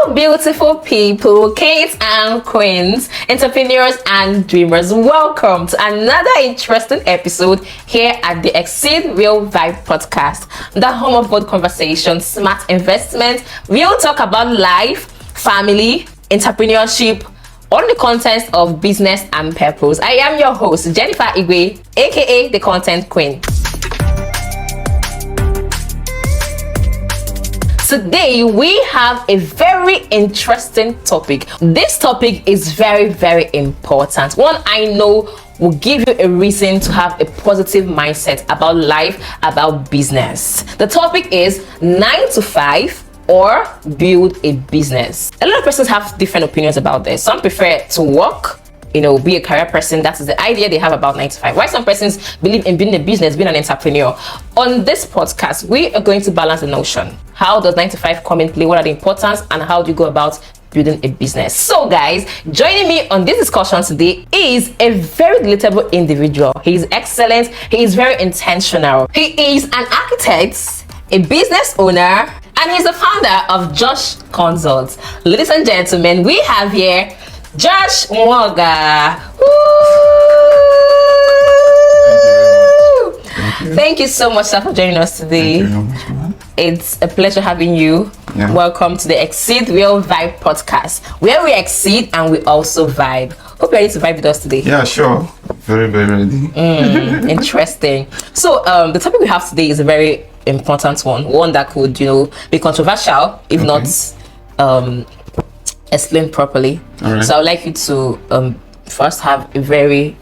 Hello, beautiful people, kings and queens, entrepreneurs and dreamers. Welcome to another interesting episode here at the Exceed Real Vibe podcast, the home of bold conversation, smart investment, real talk about life, family, entrepreneurship, on the context of business and purpose. I am your host, Jennifer Igwe, aka the Content Queen. Today, we have a very interesting topic. This topic is very, very important. One I know will give you a reason to have a positive mindset about life, about business. The topic is 9 to 5 or build a business. A lot of persons have different opinions about this. Some prefer to work, be a career person. That is the idea they have about 9 to 5. Why some persons believe in building a business, being an entrepreneur. On this podcast, we are going to balance the notion. How does 9 to 5 come in play? What are the importance and how do you go about building a business? So guys, joining me on this discussion today is a very relatable individual. He is excellent. He is very intentional. He is an architect, a business owner, and he's the founder of Josh Consults. Ladies and gentlemen, we have here Josh Mwoga. Thank you so much, sir, for joining us today. Thank you very much, man. It's a pleasure having you. Yeah. Welcome to the Exceed Real Vibe podcast, where we exceed and we also vibe. Hope you're ready to vibe with us today. Yeah, sure. Very, very ready. Interesting. So, the topic we have today is a very important one that could, be controversial if not explained properly. Right. So I would like you to first have a very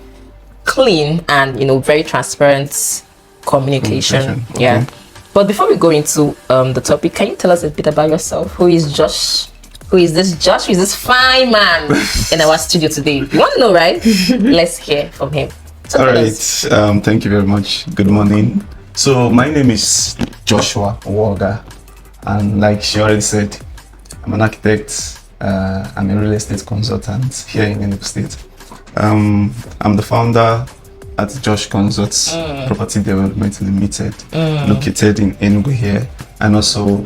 clean and very transparent communication. Okay. Yeah. But before we go into the topic, can you tell us a bit about yourself? Who is Josh? Who is this Josh? Who is this fine man in our studio today? You want to know, right? Let's hear from him. All right. Thank you very much. Good morning. So my name is Joshua Mwoga, and like she already said, I'm an architect. I'm a real estate consultant here in Enugu State. I'm the founder at Josh Consults Property Development Limited, located in Enugu here, and also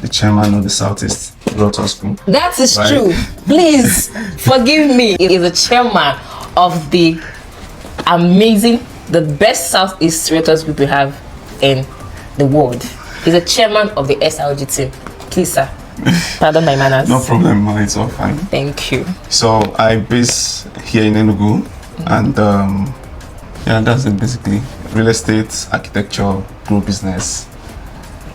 the chairman of the Southeast Realtors Group. That is true. Please forgive me. He is the chairman of the amazing, the best Southeast Realtors Group we have in the world. He's the chairman of the SRG team. Please, sir. Pardon my manners. No problem, it's all fine. Thank you. So I base here in Enugu, and that's it basically. Real estate, architecture, grow business.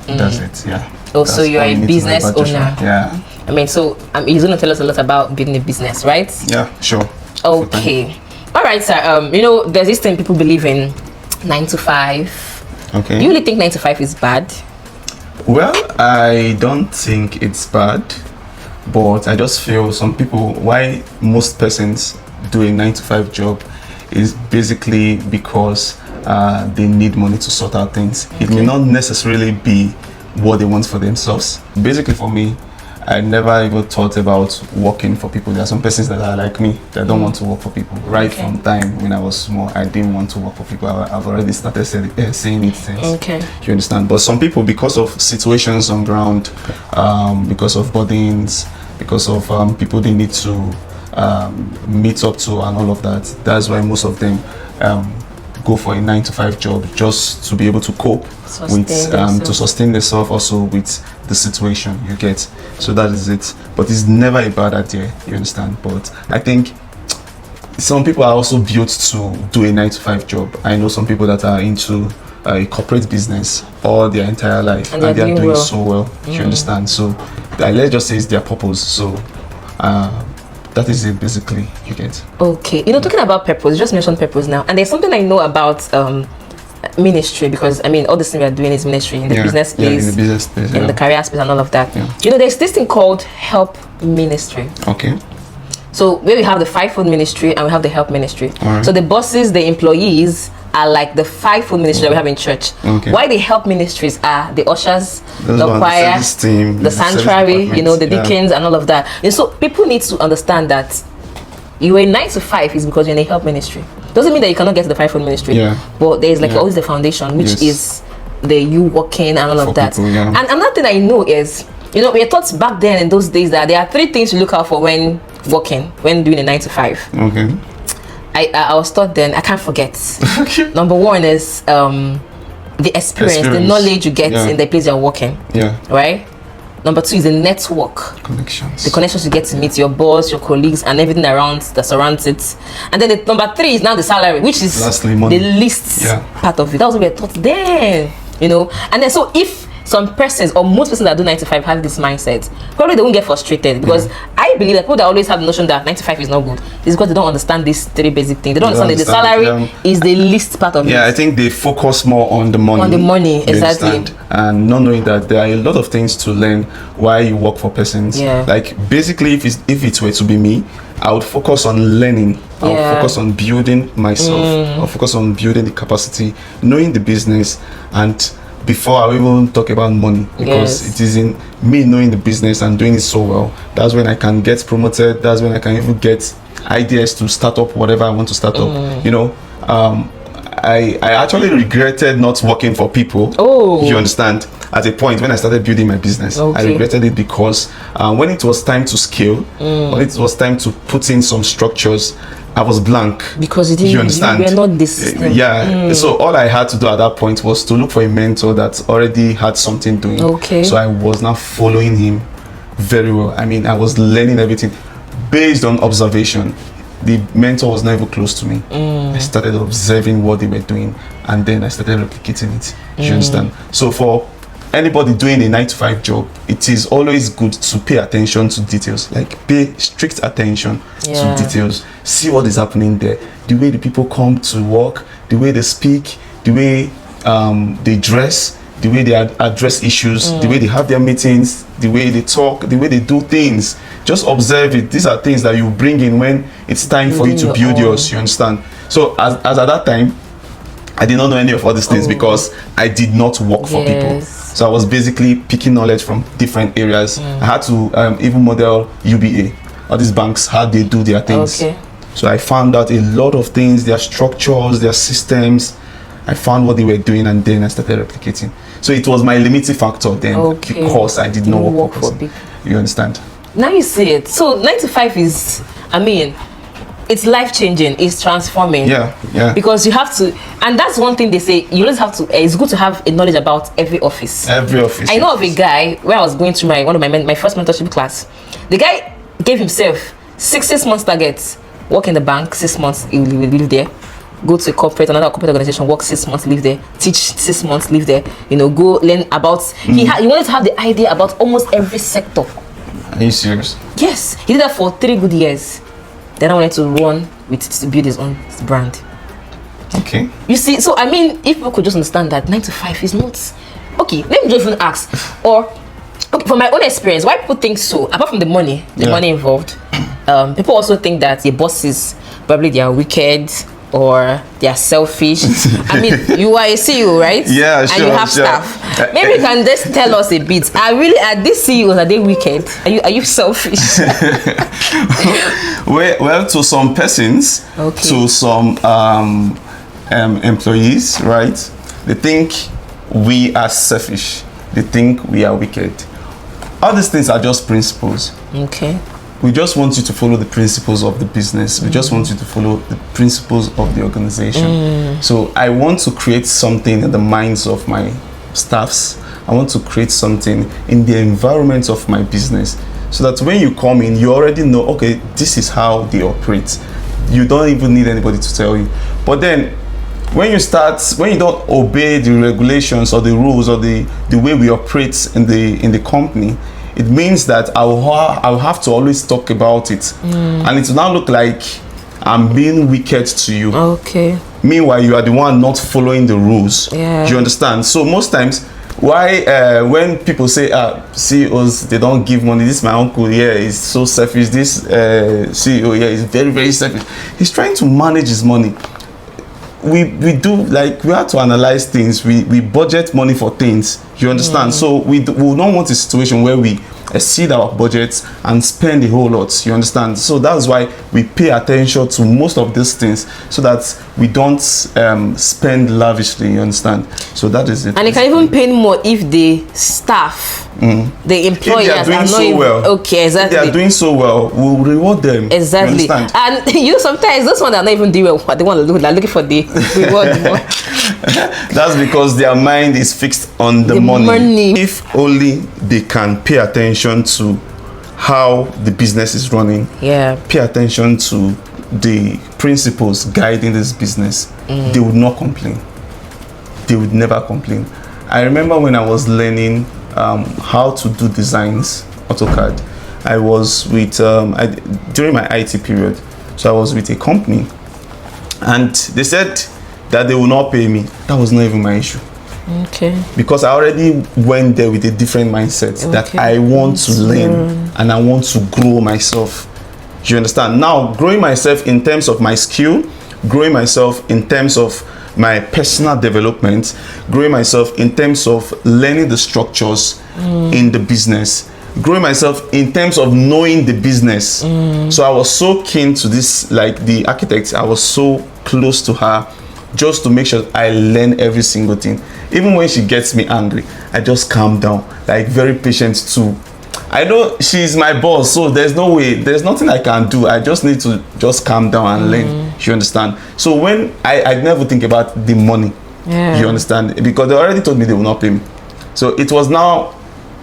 That's it. Yeah. Oh, so you're a business owner. Yeah. I mean, so you're going to tell us a lot about building a business, right? Yeah, sure. Okay. All right, sir. There's this thing people believe in, 9 to 5. Okay. Do you really think 9 to 5 is bad? Well, I don't think it's bad, but I just feel some people, why most persons do a 9 to 5 job is basically because they need money to sort out things. Okay. It may not necessarily be what they want for themselves. Basically for me, I never even thought about working for people. There are some persons that are like me that don't want to work for people. Right from time when I was small, I didn't want to work for people. I've already started saying it since. Okay. You understand? But some people, because of situations on ground, because of burdens, because of people they need to meet up to and all of that, that's why most of them go for a 9 to 5 job just to be able to cope to sustain themselves also with the situation you get. So that is it. But it's never a bad idea, you understand? But I think some people are also built to do a 9 to 5 job. I know some people that are into a corporate business all their entire life and they are doing so well, you understand? So let's just say it's their purpose. So that is it basically, you get. Okay. Talking about purpose, you just mentioned purpose now. And there's something I know about ministry, because all this thing we are doing is ministry in the business space, in the business space, in the career space and all of that. There's this thing called help ministry. Okay. So where we have the fivefold ministry and we have the help ministry. Right. So the bosses, the employees are like the fivefold ministry that we have in church. Okay. Why the help ministries are the ushers, the choir, the sanctuary, the deacons and all of that. And so people need to understand that you are 9 to 5 is because you're in a help ministry. Doesn't mean that you cannot get to the fivefold ministry. But there's always the foundation, which is the you working and all of that. People, And another thing I know is You know, we were taught back then in those days that there are 3 things you look out for when working, when doing a 9 to 5. Okay. I was taught then, I can't forget. Okay. Number 1 is the experience, the knowledge you get in the place you're working. Yeah. Right? Number 2 is the network. Connections. The connections you get to meet your boss, your colleagues, and everything around that surrounds it. And then the number 3 is now the salary, which is lastly, money. The least part of it. That was what we were taught then, you know. And then so if some persons or most persons that do 9 to 5 have this mindset, probably they won't get frustrated, because I believe that people that always have the notion that 9 to 5 is not good is because they don't understand these 3 basic things. They don't understand that the salary is the least part of it. Yeah, I think they focus more on the money. On the money, exactly. And not knowing that there are a lot of things to learn while you work for persons. Yeah. Like basically, if it were to be me, I would focus on learning. I would focus on building myself. I would focus on building the capacity, knowing the business, and before I even talk about money, because it is in me knowing the business and doing it so well. That's when I can get promoted. That's when I can even get ideas to start up whatever I want to start up. You know, I actually regretted not working for people. Oh, you understand? At a point when I started building my business, I regretted it because when it was time to scale, when it was time to put in some structures, I was blank. Because you understand? You were not this system. So all I had to do at that point was to look for a mentor that already had something doing. So I was now following him very well. I mean, I was learning everything based on observation. The mentor was never close to me. I started observing what they were doing, and then I started replicating it. You understand? So for anybody doing a 9 to 5 job, it is always good to pay attention to details. Like pay strict attention to details. See what is happening there. The way the people come to work, the way they speak, the way they dress, the way they address issues, the way they have their meetings, the way they talk, the way they do things. Just observe it. These are things that you bring in when it's time for you to build yours. You understand? So as at that time, I did not know any of all these things because I did not work for people. So I was basically picking knowledge from different areas. I had to even model UBA, all these banks, how they do their things. So I found out a lot of things, their structures, their systems. I found what they were doing, and then I started replicating. So it was my limiting factor then because I did not work for people. You understand? Now you see it. So 9 to 5 is, I mean, it's life-changing, it's transforming. Because you have to, and that's one thing they say, you always have to, it's good to have a knowledge about every office. I know of a guy where I was going through one of my first mentorship class. The guy gave himself 6 months targets. Work in the bank 6 months, he will live there. Go to another corporate organization, work 6 months, live there. Teach 6 months, live there. You know, go learn about, he wanted to have the idea about almost every sector. Are you serious? Yes, he did that for 3 good years. Then I wanted to run to build his own brand. Okay. You see, so I mean, if people could just understand that 9 to 5 is not okay. Let me just even ask, or from my own experience, why people think so? Apart from the money involved, people also think that the bosses probably they are wicked or they are selfish. I mean, you are a CEO, right? Yeah, sure. And you have staff. Maybe you can just tell us a bit. Are these CEOs, are they wicked? Are you selfish? Well, to some persons, to some employees, right? They think we are selfish. They think we are wicked. All these things are just principles. We just want you to follow the principles of the business. We just want you to follow the principles of the organization. So I want to create something in the minds of my staffs. I want to create something in the environment of my business, so that when you come in, you already know, okay, this is how they operate. You don't even need anybody to tell you. But then when you don't obey the regulations or the rules or the way we operate in the company, it means that I'll have to always talk about it, and it will now look like I'm being wicked to you. Meanwhile, you are the one not following the rules. Do you understand? So most times, why when people say CEOs, they don't give money, this my uncle is so selfish, this CEO is very, very selfish. He's trying to manage his money. We have to analyze things. We budget money for things. You understand? So we don't want a situation where we exceed our budgets and spend a whole lot. You understand? So that's why we pay attention to most of these things, so that we don't spend lavishly. You understand? So that is it. And it can even pay more if the staff The If they employers are doing not so even, well, okay, if they exactly. are doing so well, we'll reward them. Exactly. You understand? And you sometimes those ones that are not even doing well, they want to look like looking for the reward more. That's because their mind is fixed on the money. If only they can pay attention to how the business is running, pay attention to the principles guiding this business, they would not complain. They would never complain. I remember when I was learning how to do designs, AutoCAD, I was with during my IT period, so I was with a company, and they said that they will not pay me. That was not even my issue. Okay. Because I already went there with a different mindset that I want to learn and I want to grow myself. You understand? Now, growing myself in terms of my skill, growing myself in terms of my personal development, growing myself in terms of learning the structures in the business, growing myself in terms of knowing the business. So I was so keen to this, like the architect, I was so close to her just to make sure I learn every single thing. Even when she gets me angry, I just calm down, like very patient too. I know she's my boss, so there's no way, there's nothing I can do. I just need to just calm down and learn. You understand? So when I never think about the money, you understand? Because they already told me they will not pay me. So it was now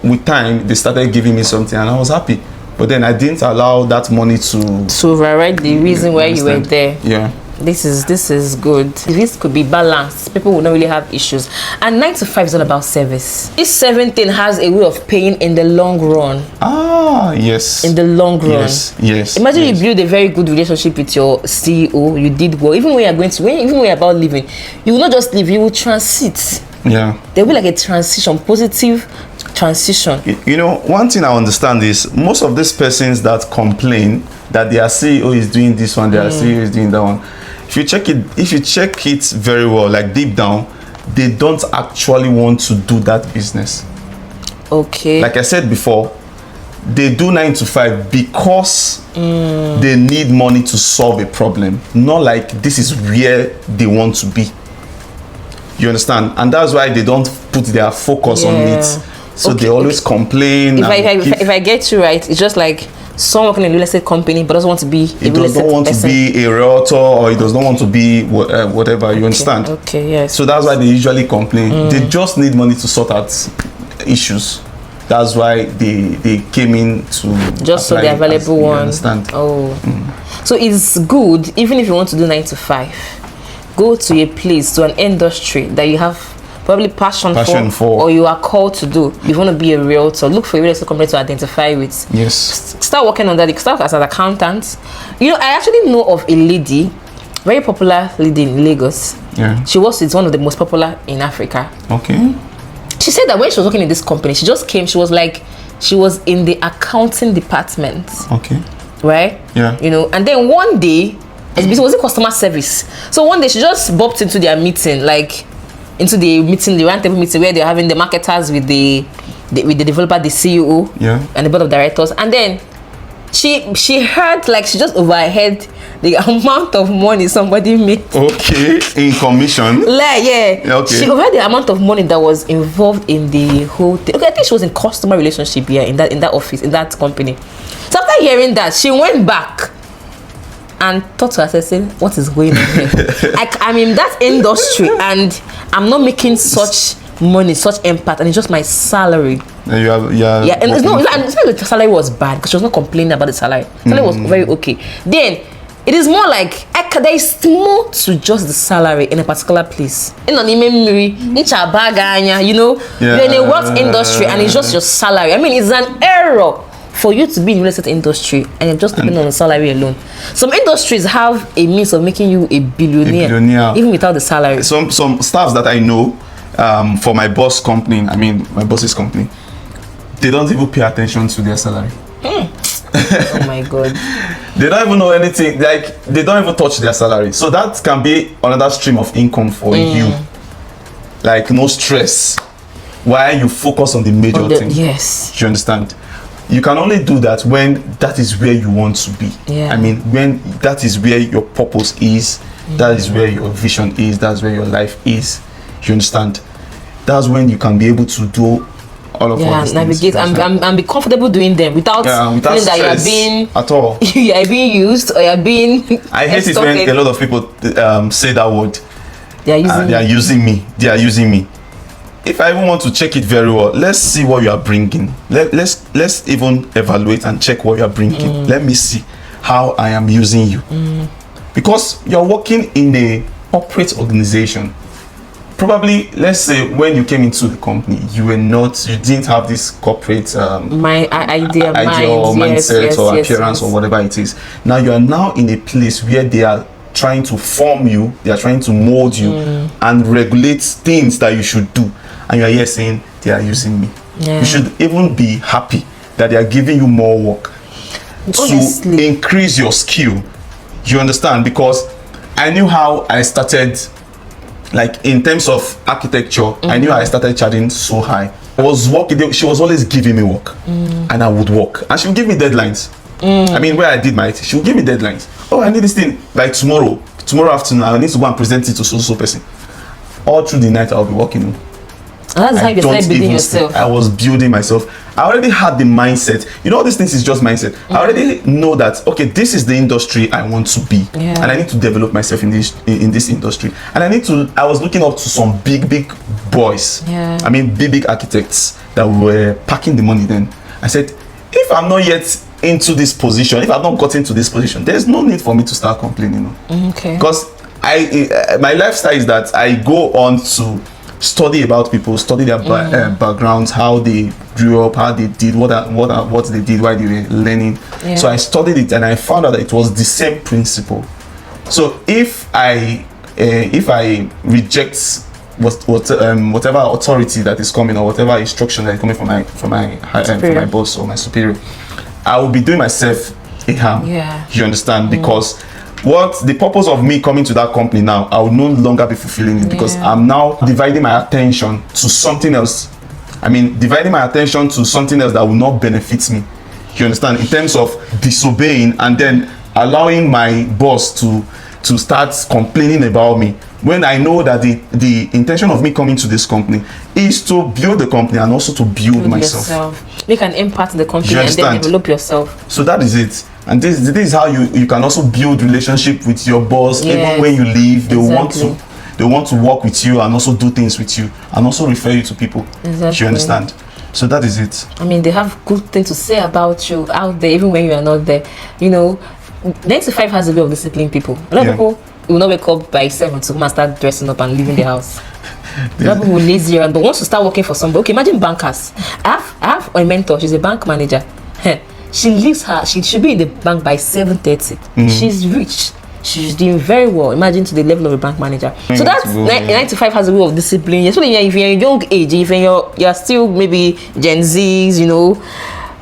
with time they started giving me something and I was happy. But then I didn't allow that money to override the reason why you were there. Yeah. This is good. This could be balanced. People will not really have issues. And 9 to 5 is all about service. This 7 thing has a way of paying in the long run. Ah, yes. In the long run. Yes, yes. Imagine yes. you build a very good relationship with your CEO. You did well. Even when you're going to, even when you're about leaving, you will not just leave. You will transit. Yeah. There will be like a transition, positive transition. You know, one thing I understand is most of these persons that complain that their CEO is doing this one, their CEO is doing that one. If you check it very well, like deep down, they don't actually want to do that business. Okay. Like I said before, they do 9 to 5 because they need money to solve a problem, not like this is where they want to be. You understand? And that's why they don't put their focus on it. So they always complain. If I get you right, it's just like someone working in a real estate company but doesn't want to be a real estate person. He doesn't want to be a realtor, or he does not want to be whatever. You understand? Okay, yes. So that's why they usually complain. They just need money to sort out issues. That's why they came in to just so the available one. You understand? Oh, so it's good even if you want to do 9 to 5. Go to a place, to an industry that you have probably passion for, or you are called to do. You want to be a realtor, look for a real estate company to identify with. Yes. Start working on that. Start as an accountant. You know, I actually know of a lady, very popular lady in Lagos. Yeah. She was one of the most popular in Africa. Okay. She said that when she was working in this company, she just came, she was in the accounting department. Okay. Right? Yeah. You know, and then one day, it was a customer service. So one day she just bopped into their meeting, like into the meeting, the roundtable meeting where they're having the marketers with the developer, the CEO, and the board of directors. And then she heard, like, she just overheard the amount of money somebody made. Okay, in commission. Like, Okay. She overheard the amount of money that was involved in the whole thing. Okay, I think she was in customer relationship here in that office, in that company. So after hearing that, she went back and thought to herself, saying, what is going on here? I'm in that industry and I'm not making such money, such impact, and it's just my salary. And it's not like the salary was bad, because she was not complaining about the salary. The salary was very okay. Then it is more like there is more to just the salary in a particular place. You know, you're in a work industry and it's just your salary. I mean, it's an error for you to be in the real estate industry and you're just depending on the salary alone. Some industries have a means of making you a billionaire. Even without the salary. Some staffs that I know for my boss company, my boss's company, they don't even pay attention to their salary. Oh my God. They don't even know anything, like they don't even touch their salary. So that can be another stream of income for you. Like no stress. While you focus on the major thing. Yes. Do you understand? You can only do that when that is where you want to be. When that is where your purpose is, that is where your vision is, that's where your life is. You understand? That's when you can be able to do all of these navigate things. and be comfortable doing them without feeling that you are being at all. you are being used or you are being. I hate it when a lot of people say that word. They are using me. They are using me. If I even want to check it very well, let's see what you are bringing. Let's even evaluate and check what you are bringing. Let me see how I am using you. Because you're working in a corporate organization. Probably, let's say when you came into the company, you didn't have this corporate idea or mindset or appearance or whatever it is. Now you are now in a place where they are trying to form you, they are trying to mold you and regulate things that you should do, and you are here saying they are using me. You should even be happy that they are giving you more work to increase your skill. You understand? Because I knew how I started, like in terms of architecture, I knew I started charging so high. I was working, she was always giving me work and I would work, and she would give me deadlines. I mean, where I did my she would give me deadlines. Oh, I need this thing like tomorrow afternoon, I need to go and present it to so person. All through the night I'll be working. And that's how you started building yourself. I was building myself. I already had the mindset. You know, all these things is just mindset. I already know that, okay, this is the industry I want to be, and I need to develop myself in this industry. And I was looking up to some big boys. I mean, big architects that were packing the money. Then I said, if I'm not yet into this position, if I've not gotten to this position, there's no need for me to start complaining. Okay. Because my lifestyle is that I go on to study about people, study their backgrounds, how they grew up, how they did what they did while they were learning. So I studied it and I found out that it was the same principle. So if I reject whatever authority that is coming or whatever instruction that is coming from my boss or my superior, I will be doing myself a harm. You understand? Because what the purpose of me coming to that company now, I will no longer be fulfilling it, because I'm now dividing my attention to something else. I mean, dividing my attention to something else that will not benefit me. You understand? In terms of disobeying and then allowing my boss to start complaining about me, when I know that the intention of me coming to this company is to build the company and also to build myself. Make an impact in the company and then develop yourself. So that is it. And this is how you can also build relationship with your boss. Even when you leave, they want to work with you and also do things with you and also refer you to people. You understand? So that is it. I mean, they have good things to say about you out there, even when you are not there. You know, 9 to 5 has a way of disciplining people. A lot of people will not wake up by 7 to start dressing up and leaving the house. A lot of people will lazy around, but once you start working for somebody, okay, imagine bankers. I have a mentor, she's a bank manager. She leaves she should be in the bank by 7:30. She's rich. She's doing very well. Imagine to the level of a bank manager. So that's 9 to 5 has a way of discipline. Especially if you're in a young age, if you're still maybe Gen Zs, you know,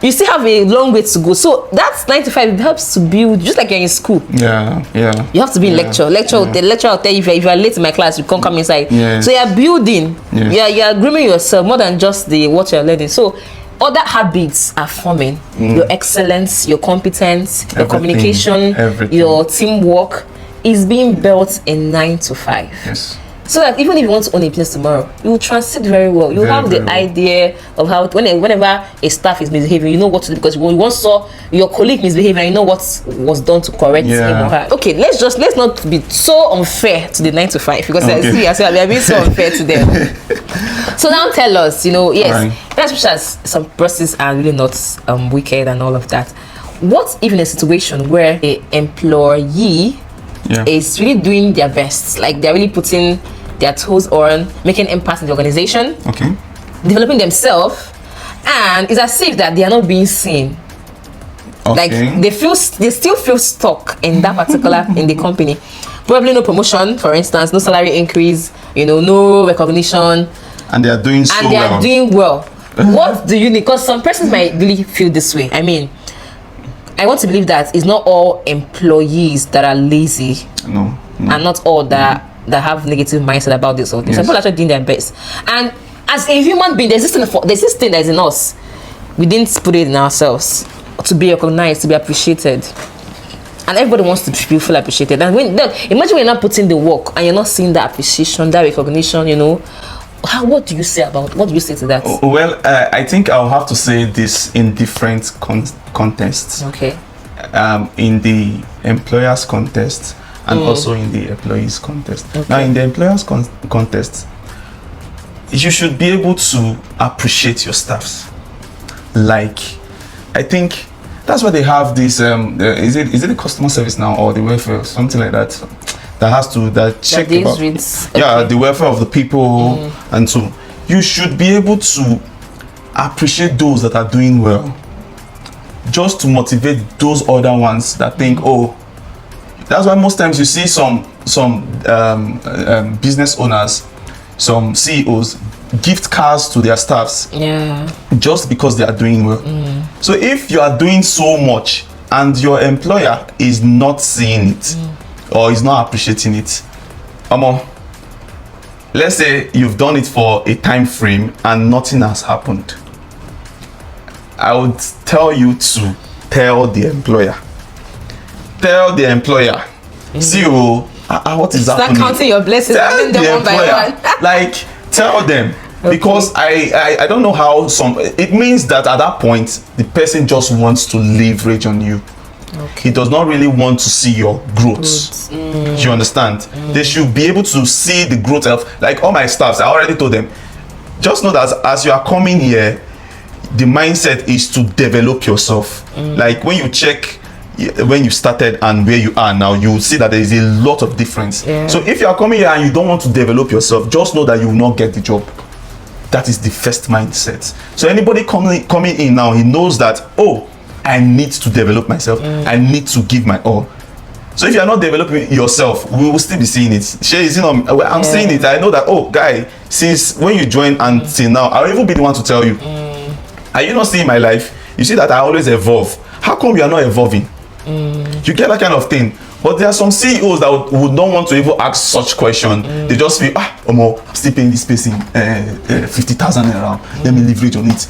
you still have a long way to go. So that's 9 to 5. It helps to build, just like you're in school. You have to be in lecture. The lecturer will tell you if you are late in my class, you can't come inside. So you're building. You're grooming yourself more than just what you're learning. So other habits are forming. Your excellence, your competence, your communication, your teamwork is being built in 9 to 5. So that even if you want to own a place tomorrow, you will transit very well. You have the idea of how whenever a staff is misbehaving, you know what to do, because when you once saw your colleague misbehaving, you know what was done to correct him or her. Okay, let's not be so unfair to the 9 to 5, because I see we are being so unfair to them. So now tell us, that's as some persons are really not wicked and all of that. What if in a situation where an employee is really doing their best, like they're really putting their toes on, making impact in the organization, developing themselves, and it's as if that they are not being seen. Like they still feel stuck in that particular in the company. Probably no promotion, for instance, no salary increase, no recognition, and they are doing doing well. What do you need? Because some persons might really feel this way. I mean, I want to believe that it's not all employees that are lazy. No. And not all that have negative mindset about this or thing. Some people are actually doing their best. And as a human being, there's this thing that is in us. We didn't put it in ourselves to be recognized, to be appreciated. And everybody wants to feel appreciated. And imagine when you're not putting the work and you're not seeing that appreciation, that recognition, What do you say to that? Well, I think I'll have to say this in different contexts. Okay. In the employer's context and also in the employee's context. Okay. Now, in the employer's context, you should be able to appreciate your staffs. Like, I think that's why they have this. Is it the customer service now or the welfare, something like that? That check about the welfare of the people, and so you should be able to appreciate those that are doing well, just to motivate those other ones that think, oh, that's why most times you see some business owners, some CEOs gift cards to their staffs, just because they are doing well. So if you are doing so much and your employer is not seeing it or is not appreciating it, let's say you've done it for a time frame and nothing has happened, I would tell you to tell the employer. CEO, what is happening? Start counting your blessings. Tell the employer. Like, tell them. Okay. Because I don't know how it means that at that point the person just wants to leverage on you. Okay. He does not really want to see your growth. You understand? They should be able to see the growth of, like, all my staffs. I already told them, just know that as you are coming here, the mindset is to develop yourself. Like, when you check when you started and where you are now, you will see that there is a lot of difference. So if you are coming here and you don't want to develop yourself, just know that you will not get the job. That is the first mindset. So anybody coming in now, he knows that, oh, I need to develop myself. I need to give my all. So if you are not developing yourself, we will still be seeing it. I'm seeing it. I know that, oh, guy, since when you joined until now, I'll even be the one to tell you. Are you not seeing my life? You see that I always evolve. How come you are not evolving? You get that kind of thing. But there are some CEOs that would not want to even ask such question. They just feel, I'm still paying this person 50,000 around. Let me leverage on it.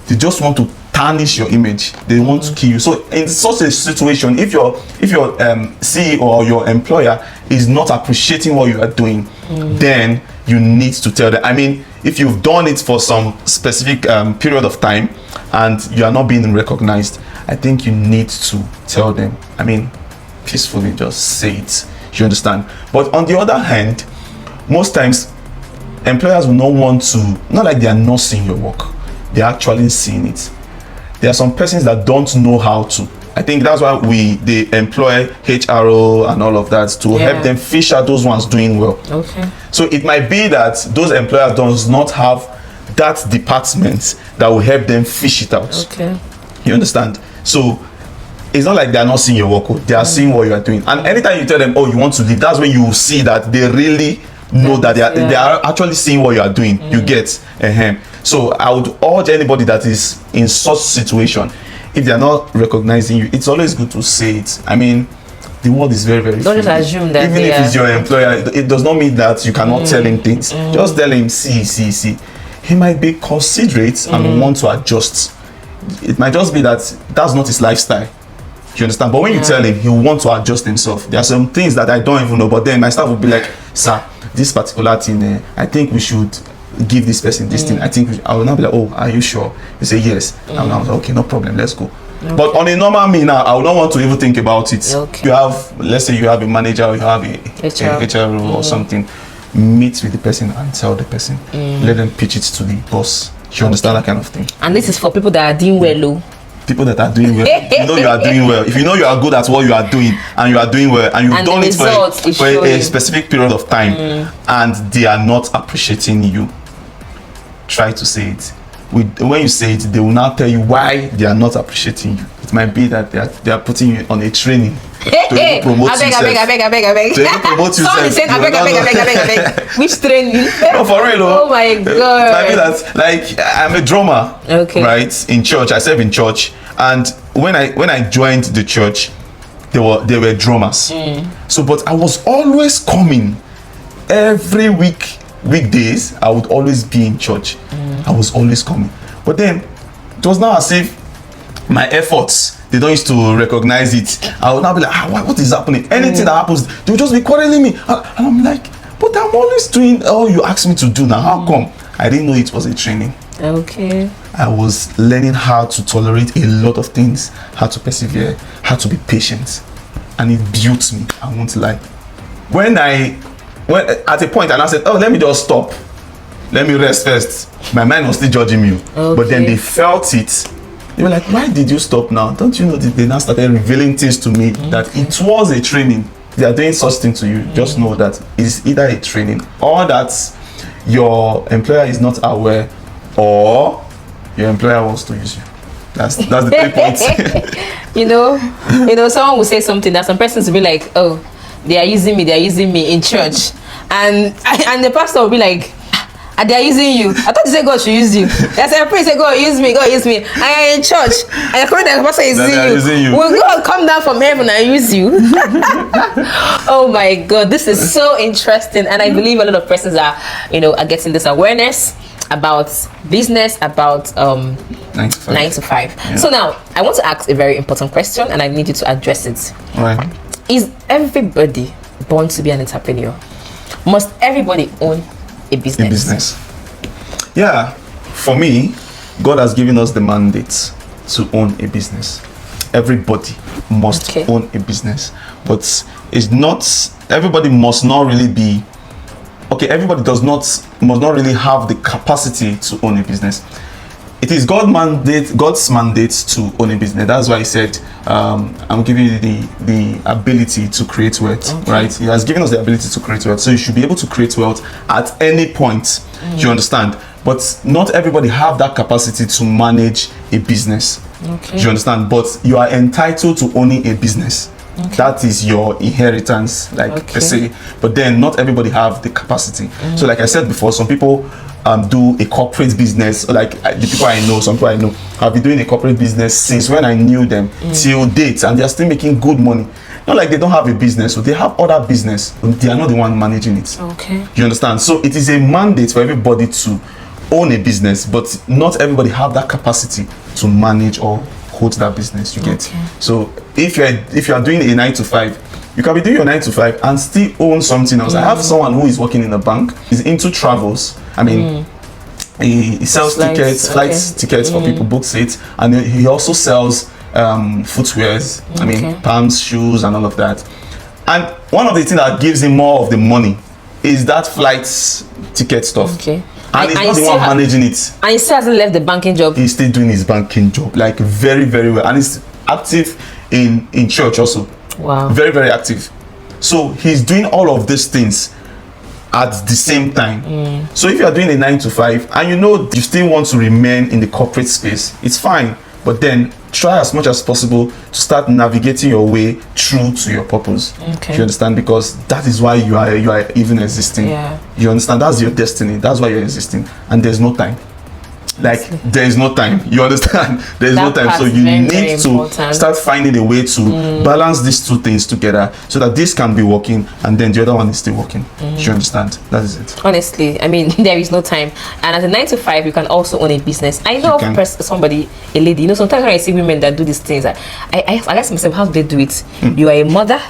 They just want to tarnish your image. They want to kill you. So in such a situation, if your CEO or your employer is not appreciating what you are doing, then you need to tell them. I mean, if you've done it for some specific period of time and you are not being recognized, I think you need to tell them. I mean, peacefully, just say it. You understand? But on the other hand, most times employers will not want to, not like they are not seeing your work, they're actually seeing it. There are some persons that don't know how to. I think that's why they employ HRO and all of that to help them fish out those ones doing well. Okay. So it might be that those employers does not have that department that will help them fish it out. Okay. You understand? So it's not like they're not seeing your work, they are seeing what you are doing. And anytime you tell them, oh, you want to leave, that's when you will see that they really know that they are actually seeing what you are doing. You get. So I would urge anybody that is in such situation, if they are not recognizing you, it's always good to say it. I mean, the world is very, very don't just assume that even if it's your employer, it does not mean that you cannot tell him things. Just tell him, see. He might be considerate and want to adjust. It might just be that that's not his lifestyle. You understand? But when you tell him, he will want to adjust himself. There are some things that I don't even know, but then my staff will be like, sir, this particular thing, I think we should give this person this thing. I will not be like, oh, are you sure? You say yes. I will now say, okay, no problem, let's go. But on a normal me now, I would not want to even think about it. You have, let's say you have a manager or you have a HR or something, meet with the person and tell the person. Let them pitch it to the boss. You understand that kind of thing? And this is for people that are doing well, people that are doing well. You know you are doing well. If you know you are good at what you are doing and you are doing well and you've done it for a specific period of time and they are not appreciating you, try to say it. When you say it, they will now tell you why they are not appreciating you. It might be that they are putting you on a training to promote yourself. I beg. To promote yourself. I beg. Which training? No, for real. Oh my God. It might be that, like, I'm a drummer, right? In church, I serve in church, and when I joined the church, they were drummers. So, but I was always coming every weekdays. I would always be in church. I was always coming, but then it was now as if my efforts, they don't used to recognize it. I would now be like, what is happening? Anything that happens, they will just be quarreling me. And I'm like, But I'm always doing all you asked me to do now. How come? I didn't know it was a training. Okay. I was learning how to tolerate a lot of things, how to persevere, how to be patient. And it built me, I won't lie. When at a point and I said, oh, let me just stop. Let me rest first. My mind was still judging me. Okay. But then they felt it. They were like, why did you stop now? Don't you know that they now started revealing things to me that it was a training. They are doing such thing to you. Just know that it is either a training or that your employer is not aware or your employer wants to use you. That's the 3 points. you know, someone will say something that some persons will be like, oh, they are using me in church. And the pastor will be like, and they are using you. I thought you said God should use you. They said, pray, say God use me. And you're in church. And you're calling the pastor is using you. Will God come down from heaven and use you? Oh my God, this is so interesting. And I believe a lot of persons are getting this awareness about business, about 9 to 5. Yeah. So now I want to ask a very important question and I need you to address it. Right. Is everybody born to be an entrepreneur? Must everybody own a business? Yeah, for me, God has given us the mandate to own a business. Everybody must own a business, but it's not everybody must not really be everybody must not really have the capacity to own a business. It is God's mandate to own a business. That's why he said, I'm giving you the ability to create wealth, right? He has given us the ability to create wealth. So you should be able to create wealth at any point, you understand? But not everybody have that capacity to manage a business, you understand? But you are entitled to owning a business. That is your inheritance, per se. But then not everybody have the capacity. So like I said before, some people do a corporate business. Like the people I know, some people I know have been doing a corporate business since when I knew them till date, and they are still making good money. Not like they don't have a business, so they have other business. They are not the one managing it. You understand? So it is a mandate for everybody to own a business, but not everybody have that capacity to manage or hold that business. You get? So if you are doing a 9 to 5, you can be doing your 9 to 5 and still own something else. I have someone who is working in a bank. He's into travels. I mean, he sells tickets, flight tickets for people, book seats, and he also sells footwears. I mean, palms, shoes, and all of that. And one of the things that gives him more of the money is that flight ticket stuff. And he's not the one managing it. And he still hasn't left the banking job. He's still doing his banking job, like very, very well. And he's active in church also. Wow. Very, very active. So he's doing all of these things at the same time. So if you are doing a 9 to 5 and you still want to remain in the corporate space, it's fine. But then try as much as possible to start navigating your way through to your purpose. You understand? Because that is why you are even existing. You understand? That's your destiny. That's why you're existing. And there's no time. Like there is no time. You understand? There is no time. So you need to start finding a way to balance these two things together so that this can be working and then the other one is still working. You understand? That is it. Honestly, I mean, there is no time. And as a 9 to 5, you can also own a business. I know somebody, a lady. Sometimes when I see women that do these things, I ask myself, how do they do it? You are a mother.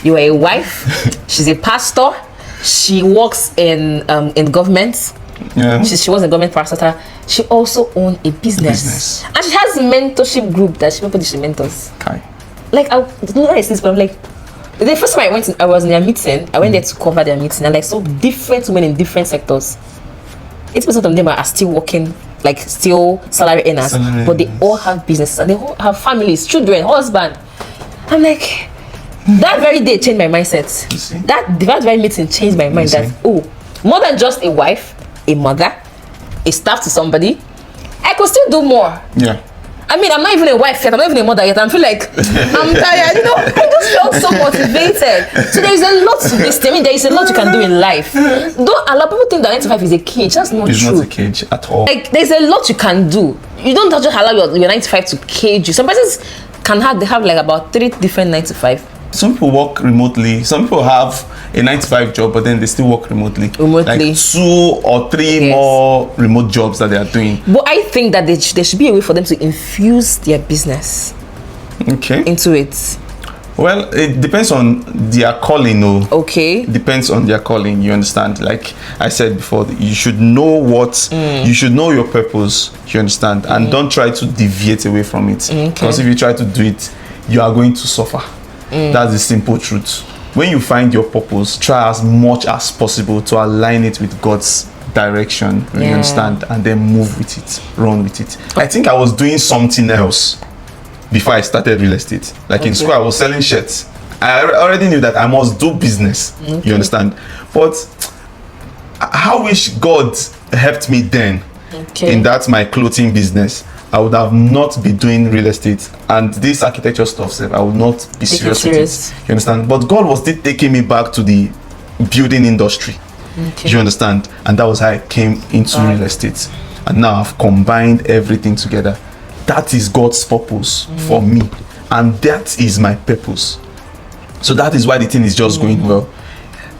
You are a wife. She's a pastor. She works in government. She was a government parastatal. She also owns a business. And she has a mentorship group that she mentors. Like I I'm like, the first time I was in their meeting, I went there to cover their meeting, and like so different women in different sectors. 80% of them are still working, like still salary earners, but they all have businesses and they all have families, children, husband. I'm like, that very day changed my mindset. That very meeting changed my mind. That more than just a wife, a mother, a staff to somebody, I could still do more. I mean, I'm not even a wife yet, I'm not even a mother yet. I feel like I'm tired, I just felt so motivated. So there is a lot to this. I mean, there is a lot you can do in life. Don't allow people think that 9 to 5 is a cage. That's not true. It's not a cage at all. Like, there's a lot you can do. You don't just allow your 9 to 5 to cage you. Some persons they have like about 3 different 9 to 5. Some people work remotely. Some people have a 9 to 5 job, but then they still work remotely. Like 2 or 3 more remote jobs that they are doing. But I think that there should be a way for them to infuse their business into it. Well, it depends on their calling, no. Okay. Depends on their calling, you understand? Like I said before, you should know what you should know your purpose, you understand, and don't try to deviate away from it. Because if you try to do it, you are going to suffer. That's the simple truth. When you find your purpose, try as much as possible to align it with God's direction, you understand, and then move with it, run with it. I think I was doing something else before I started real estate. Like in school, I was selling shirts. I already knew that I must do business, you understand. But I wish God helped me then in that my clothing business. I would have not be doing real estate and this architecture stuff. I would not be serious with it. You understand? But God was still taking me back to the building industry. You understand? And that was how I came into real estate. And now I've combined everything together. That is God's purpose for me, and that is my purpose. So that is why the thing is just going well.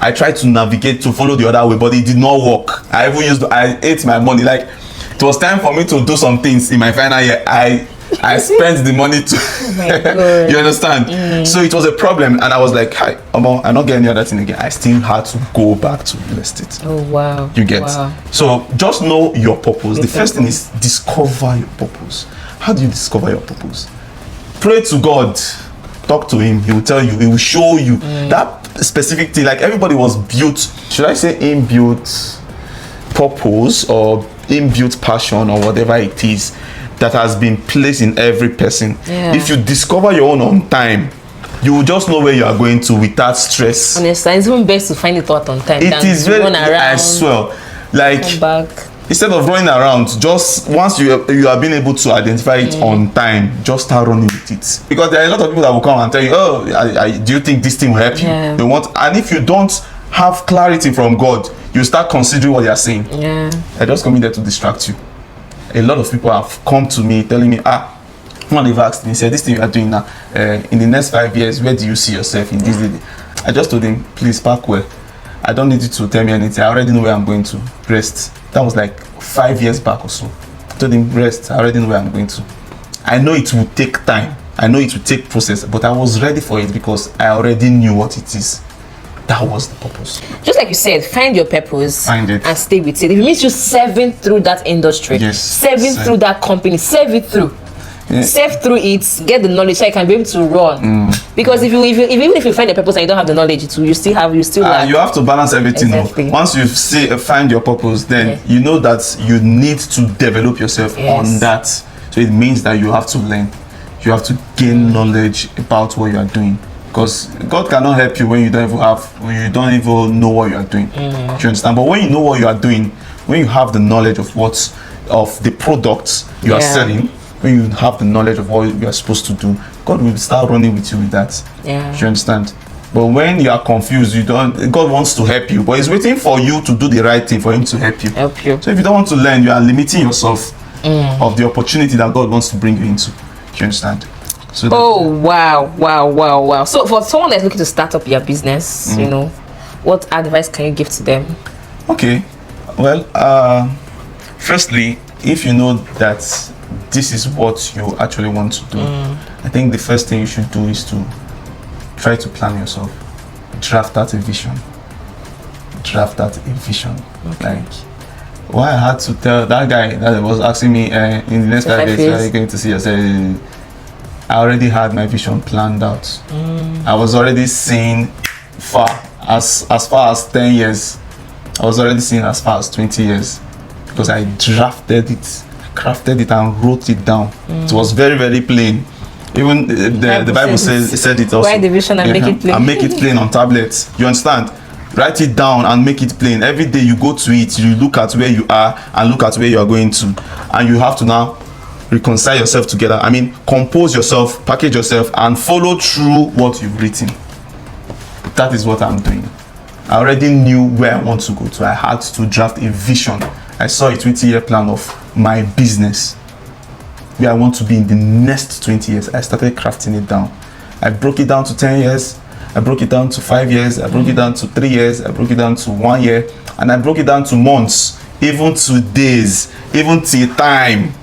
I tried to navigate to follow the other way, but it did not work. I ate my money. Like, it was time for me to do some things in my final year. I spent the money to you understand. So it was a problem, and I was like, hi, I'm not getting the other thing again. I still had to go back to real estate. Oh wow. You get. So just know your purpose. The first thing is discover your purpose. How do you discover your purpose? Pray to God, talk to him. He will tell you, he will show you that specific thing. Like, everybody was built, should I say inbuilt purpose or inbuilt passion or whatever it is that has been placed in every person. If you discover your own on time, you will just know where you are going to without stress. Honestly, it's even best to find it out on time. It is very, I swear, like, come back. Instead of running around, just once you have been able to identify it on time, just start running with it. Because there are a lot of people that will come and tell you, oh, do you think this thing will help you? They want, and if you don't have clarity from God, you start considering what they are saying. I just come in there to distract you. A lot of people have come to me telling me, one they've asked me, said, this thing you are doing now, in the next 5 years, where do you see yourself in this day? I just told him, please park well. I don't need you to tell me anything. I already know where I'm going to rest. That was like 5 years back or so. I told him, rest. I already know where I'm going to. I know it will take time. I know it will take process, but I was ready for it because I already knew what it is. That was the purpose. Just like you said, find your purpose. Find it. And stay with it. If it means you serving through that industry, serving through that company, serve it through. Serve through it, get the knowledge so you can be able to run. Because even if you find a purpose and you don't have the knowledge, you still you have to balance everything. Once you find your purpose, then you know that you need to develop yourself on that. So it means that you have to learn, you have to gain knowledge about what you are doing. Because God cannot help you when you don't even know what you are doing. Do you understand? But when you know what you are doing, when you have the knowledge of the products you are selling, when you have the knowledge of what you are supposed to do, God will start running with you with that. Do you understand? But when you are confused, God wants to help you, but he's waiting for you to do the right thing for him to help you. So if you don't want to learn, you are limiting yourself of the opportunity that God wants to bring you into. Do you understand? So wow. So for someone that's looking to start up your business, you know, what advice can you give to them? Okay. Well, firstly, if you know that this is what you actually want to do, I think the first thing you should do is to try to plan yourself. Draft out a vision. Like, why I had to tell that guy that was asking me in the next 5 days, are you going to see yourself? I already had my vision planned out. I was already seeing as far as 10 years. I was already seeing as far as 20 years because I drafted it, crafted it, and wrote it down. It was very, very plain. Even the Bible said it also. Write the vision and make it plain. And make it plain on tablets. You understand? Write it down and make it plain. Every day you go to it, you look at where you are and look at where you are going to, and you have to now reconcile yourself together. I mean, compose yourself, package yourself, and follow through what you've written. That is what I'm doing. I already knew where I want to go to. I had to draft a vision. I saw a 20-year plan of my business, where I want to be in the next 20 years. I started crafting it down. I broke it down to 10 years. I broke it down to 5 years. I broke it down to 3 years. I broke it down to 1 year. And I broke it down to months, even to days, even till time.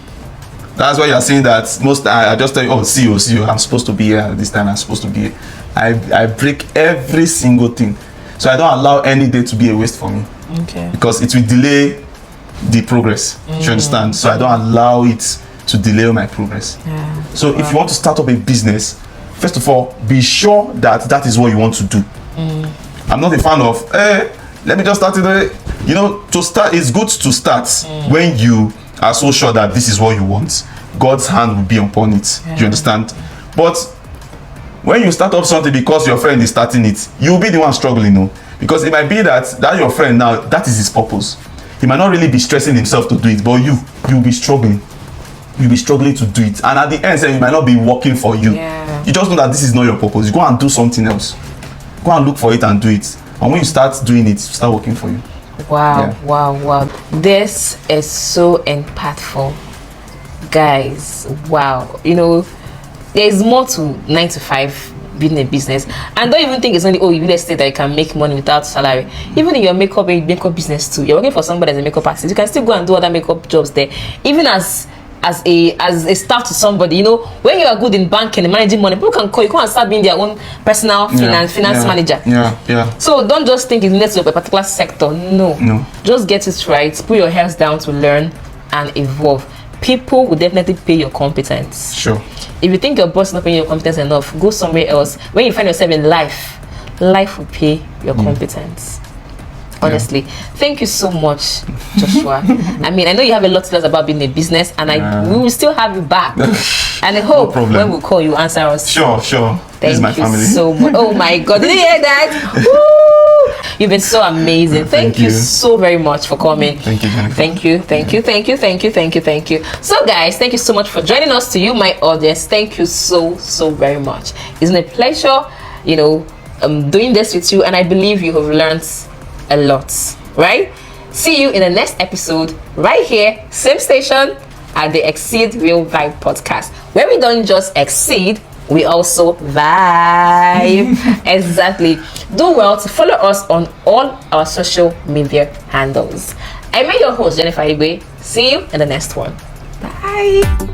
That's why you're saying that I just tell you, see you, I'm supposed to be here at this time, I'm supposed to be here. I break every single thing. So I don't allow any day to be a waste for me. Okay. Because it will delay the progress. Do you understand? So I don't allow it to delay my progress. Yeah. So if you want to start up a business, first of all, be sure that that is what you want to do. I'm not a fan of, let me just start it. You know, to start, it's good to start when you are so sure that this is what you want. God's hand will be upon it. Do you understand? But when you start up something because your friend is starting it, you'll be the one struggling, no? Because it might be that your friend now, that is his purpose. He might not really be stressing himself to do it, but you'll be struggling. You'll be struggling to do it. And at the end, it might not be working for you. Yeah. You just know that this is not your purpose. You go and do something else. Go and look for it and do it. And when you start doing it, start working for you. Wow, Yeah. wow. This is so impactful. Guys, wow. You know, there's more to 9 to 5 being a business. And don't even think it's only real estate that you can make money without salary. Even in your makeup business too, you're working for somebody as a makeup artist, you can still go and do other makeup jobs there. Even as a staff to somebody, you know, when you are good in banking and managing money, people can call you, come and start being their own personal finance manager. Yeah. So don't just think it's next to a particular sector. No. Just get it right. Put your heads down to learn and evolve. People will definitely pay your competence. Sure. If you think your boss is not paying your competence enough, go somewhere else. When you find yourself in life will pay your competence. Honestly, thank you so much, Joshua. I mean, I know you have a lot to tell us about being a business, and we will still have you back. And I hope when we call you, answer us. Sure. This is my family. So much. Oh my God, did you hear that? Woo! You've been so amazing. Thank you so very much for coming. Thank you, Jennifer. Thank you. So guys, thank you so much for joining us. To you, my audience, thank you so very much. It's been a pleasure, you know, doing this with you, and I believe you have learned a lot, right? See you in the next episode right here, same station, at the Exceed Real Vibe podcast, where we don't just exceed, we also vibe. Exactly. Do well to follow us on all our social media handles. I'm your host, Jennifer Igwe. See you in the next one. Bye.